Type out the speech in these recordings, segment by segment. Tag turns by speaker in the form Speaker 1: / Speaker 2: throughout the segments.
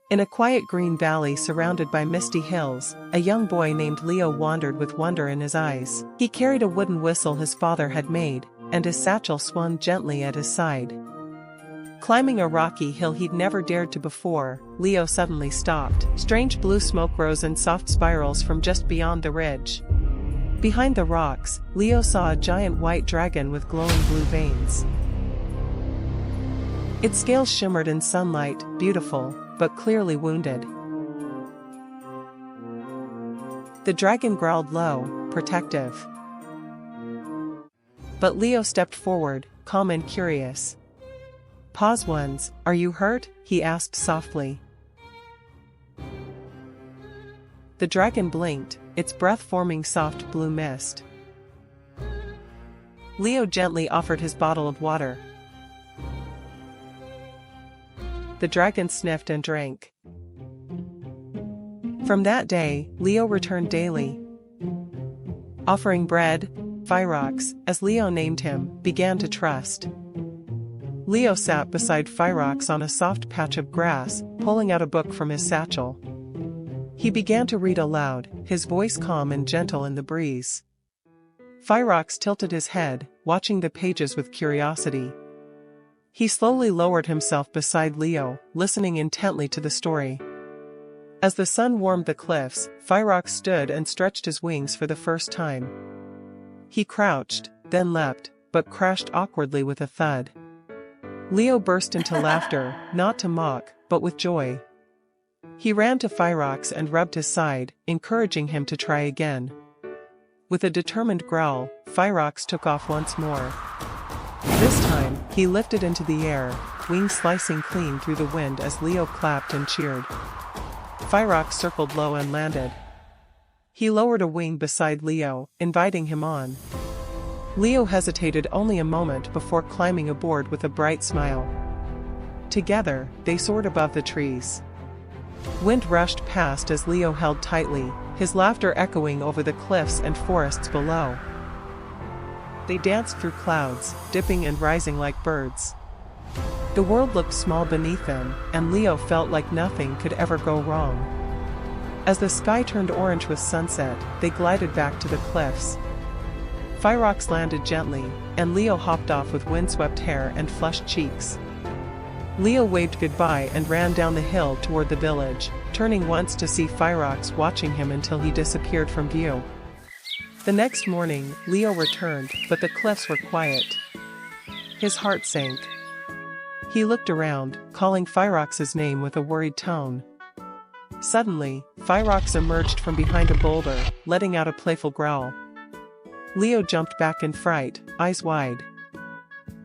Speaker 1: In a quiet green valley surrounded by misty hills, a young boy named Leo wandered with wonder in his eyes. He carried a wooden whistle his father had made, and his satchel swung gently at his side. Climbing a rocky hill he'd never dared to before, Leo suddenly stopped. Strange blue smoke rose in soft spirals from just beyond the ridge. Behind the rocks, Leo saw a giant white dragon with glowing blue veins. Its scales shimmered in sunlight, beautiful, but clearly wounded. The dragon growled low, protective. But Leo stepped forward, calm and curious. "Pause ones, are you hurt?" he asked softly. The dragon blinked, its breath forming soft blue mist. Leo gently offered his bottle of water. The dragon sniffed and drank. From that day, Leo returned daily. Offering bread, Firox, as Leo named him, began to trust. Leo sat beside Firox on a soft patch of grass, pulling out a book from his satchel. He began to read aloud, his voice calm and gentle in the breeze. Firox tilted his head, watching the pages with curiosity. He slowly lowered himself beside Leo, listening intently to the story. As the sun warmed the cliffs, Firox stood and stretched his wings for the first time. He crouched, then leapt, but crashed awkwardly with a thud. Leo burst into laughter, not to mock, but with joy. He ran to Firox and rubbed his side, encouraging him to try again. With a determined growl, Firox took off once more. This time, he lifted into the air, wings slicing clean through the wind as Leo clapped and cheered. Firox circled low and landed. He lowered a wing beside Leo, inviting him on. Leo hesitated only a moment before climbing aboard with a bright smile. Together, they soared above the trees. Wind rushed past as Leo held tightly, his laughter echoing over the cliffs and forests below. They danced through clouds, dipping and rising like birds. The world looked small beneath them, and Leo felt like nothing could ever go wrong. As the sky turned orange with sunset, they glided back to the cliffs. Firox landed gently, and Leo hopped off with windswept hair and flushed cheeks. Leo waved goodbye and ran down the hill toward the village, turning once to see Firox watching him until he disappeared from view. The next morning, Leo returned, but the cliffs were quiet. His heart sank. He looked around, calling Firox's name with a worried tone. Suddenly, Firox emerged from behind a boulder, letting out a playful growl. Leo jumped back in fright, eyes wide.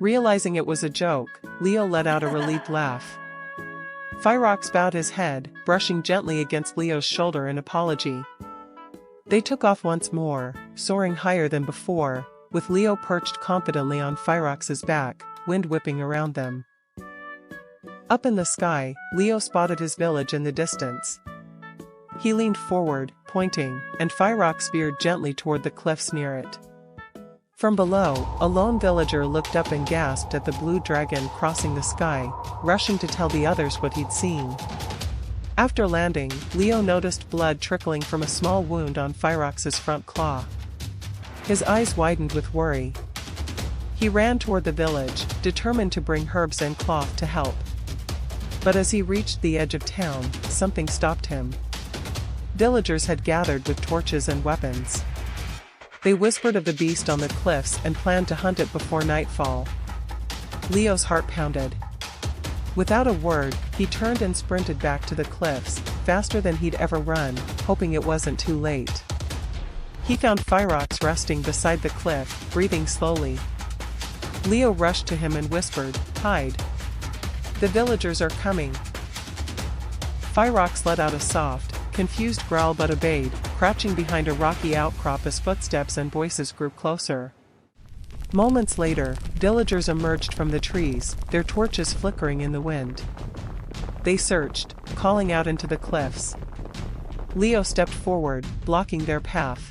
Speaker 1: Realizing it was a joke, Leo let out a relieved laugh. Firox bowed his head, brushing gently against Leo's shoulder in apology. They took off once more, soaring higher than before, with Leo perched confidently on Firox's back, wind whipping around them. Up in the sky, Leo spotted his village in the distance. He leaned forward, pointing, and Firox veered gently toward the cliffs near it. From below, a lone villager looked up and gasped at the blue dragon crossing the sky, rushing to tell the others what he'd seen. After landing, Leo noticed blood trickling from a small wound on Firox's front claw. His eyes widened with worry. He ran toward the village, determined to bring herbs and cloth to help. But as he reached the edge of town, something stopped him. Villagers had gathered with torches and weapons. They whispered of the beast on the cliffs and planned to hunt it before nightfall. Leo's heart pounded. Without a word, he turned and sprinted back to the cliffs, faster than he'd ever run, hoping it wasn't too late. He found Firox resting beside the cliff, breathing slowly. Leo rushed to him and whispered, "Hide. The villagers are coming." Firox let out a soft, confused growl but obeyed, crouching behind a rocky outcrop as footsteps and voices grew closer. Moments later, villagers emerged from the trees, their torches flickering in the wind. They searched, calling out into the cliffs. Leo stepped forward, blocking their path.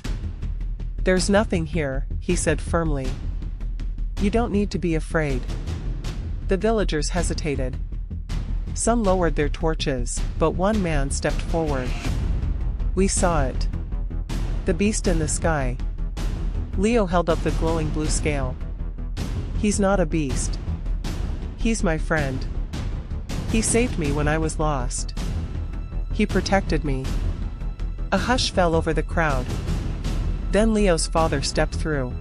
Speaker 1: "There's nothing here," he said firmly. "You don't need to be afraid." The villagers hesitated. Some lowered their torches, but one man stepped forward. We saw it. The beast in the sky. Leo held up the glowing blue scale. He's not a beast. He's my friend. He saved me when I was lost. He protected me. A hush fell over the crowd. Then Leo's father stepped through.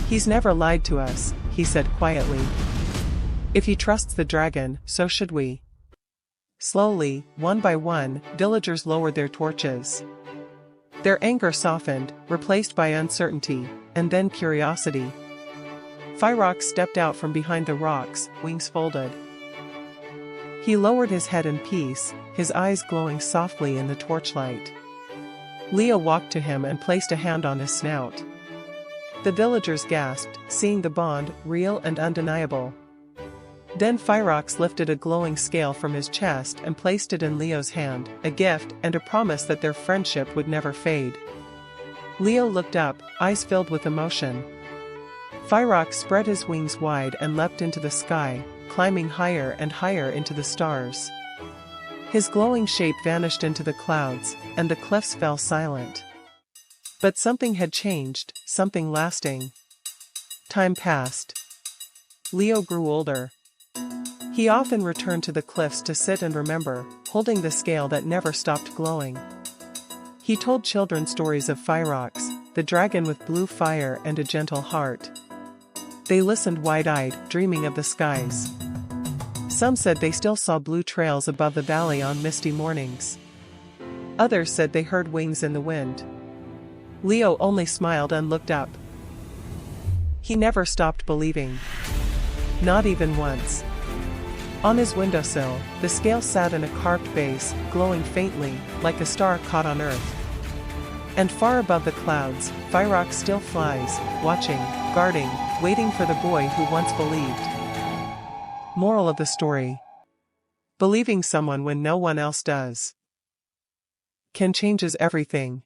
Speaker 1: He's never lied to us, he said quietly. If he trusts the dragon, so should we. Slowly, one by one, villagers lowered their torches. Their anger softened, replaced by uncertainty, and then curiosity. Firox stepped out from behind the rocks, wings folded. He lowered his head in peace, his eyes glowing softly in the torchlight. Leo walked to him and placed a hand on his snout. The villagers gasped, seeing the bond, real and undeniable. Then Firox lifted a glowing scale from his chest and placed it in Leo's hand, a gift and a promise that their friendship would never fade. Leo looked up, eyes filled with emotion. Firox spread his wings wide and leapt into the sky, climbing higher and higher into the stars. His glowing shape vanished into the clouds, and the cliffs fell silent. But something had changed, something lasting. Time passed. Leo grew older. He often returned to the cliffs to sit and remember, holding the scale that never stopped glowing. He told children stories of Firox, the dragon with blue fire and a gentle heart. They listened wide-eyed, dreaming of the skies. Some said they still saw blue trails above the valley on misty mornings. Others said they heard wings in the wind. Leo only smiled and looked up. He never stopped believing. Not even once. On his windowsill, the scale sat in a carved base, glowing faintly, like a star caught on Earth. And far above the clouds, Firox still flies, watching, guarding, waiting for the boy who once believed. Moral of the story: believing someone when no one else does can changes everything.